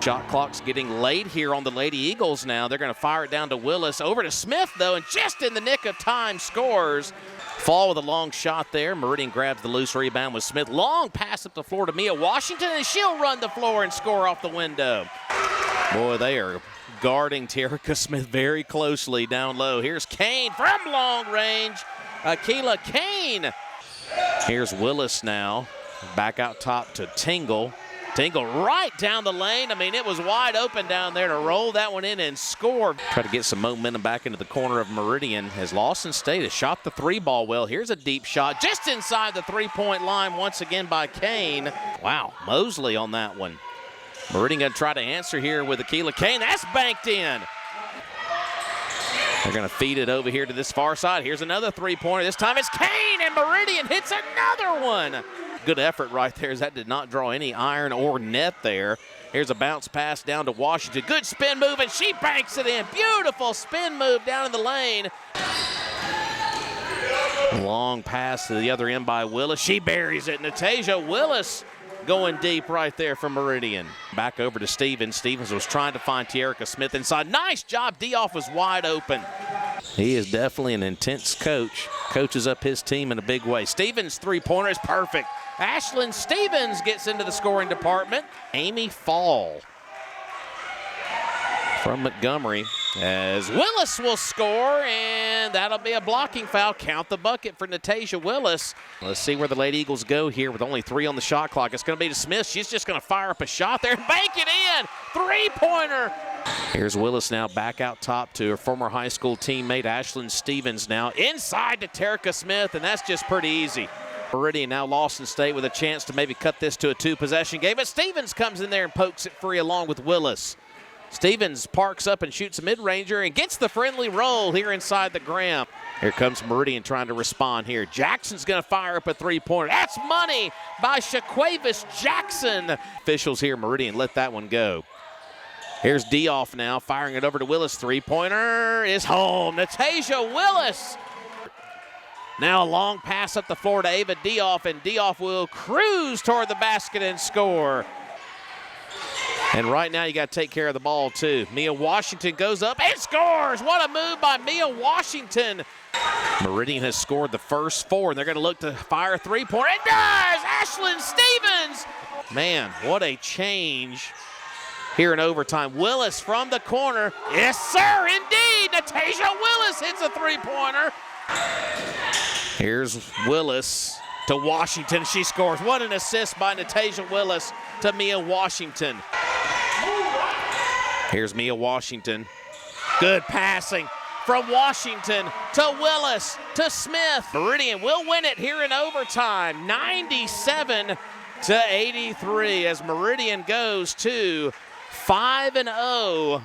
Shot clock's getting late here on the Lady Eagles now. They're going to fire it down to Willis. Over to Smith, though, and just in the nick of time scores. Fall with a long shot there. Meridian grabs the loose rebound with Smith. Long pass up the floor to Mia Washington, and she'll run the floor and score off the window. Boy, they are guarding Terica Smith very closely down low. Here's Kane from long range. Akila Kane. Here's Willis now. Back out top to Tingle. Tingle right down the lane. I mean, it was wide open down there to roll that one in and score. Try to get some momentum back into the corner of Meridian as Lawson State has shot the three ball well. Here's a deep shot just inside the three-point line once again by Kane. Wow, Mosley on that one. Meridian going to try to answer here with Akila Kane. That's banked in. They're going to feed it over here to this far side. Here's another three-pointer. This time it's Kane, and Meridian hits another one. Good effort right there as that did not draw any iron or net there. Here's a bounce pass down to Washington. Good spin move, and she banks it in. Beautiful spin move down in the lane. Long pass to the other end by Willis. She buries it. Natasia Willis going deep right there from Meridian. Back over to Stevens. Stevens was trying to find Terica Smith inside. Nice job. Dioff was wide open. He is definitely an intense coach. Coaches up his team in a big way. Stevens' three-pointer is perfect. Ashlyn Stevens gets into the scoring department. Amy Fall from Montgomery as Willis will score, and that'll be a blocking foul. Count the bucket for Natasia Willis. Let's see where the Lady Eagles go here with only 3 on the shot clock. It's going to be to Smith. She's just going to fire up a shot there and bank it in. Three-pointer. Here's Willis now back out top to her former high school teammate Ashlyn Stevens now. Inside to Terica Smith, and that's just pretty easy. Meridian now Lawson State with a chance to maybe cut this to a 2-possession game, but Stevens comes in there and pokes it free along with Willis. Stevens parks up and shoots a mid-ranger and gets the friendly roll here inside the Graham. Here comes Meridian trying to respond here. Jackson's going to fire up a three-pointer. That's money by Shaquavis Jackson. Officials here, Meridian let that one go. Here's Dioff now firing it over to Willis. Three-pointer is home. Natasia Willis. Now a long pass up the floor to Ava Dioff, and Dioff will cruise toward the basket and score. And right now you got to take care of the ball too. Mia Washington goes up and scores. What a move by Mia Washington. Meridian has scored the first 4, and they're going to look to fire a three-pointer. It does! Ashlyn Stevens! Man, what a change here in overtime. Willis from the corner. Yes, sir, indeed. Natasia Willis hits a three-pointer. Here's Willis to Washington. She scores. What an assist by Natasia Willis to Mia Washington. Here's Mia Washington. Good passing from Washington to Willis to Smith. Meridian will win it here in overtime. 97-83 as Meridian goes to 5-0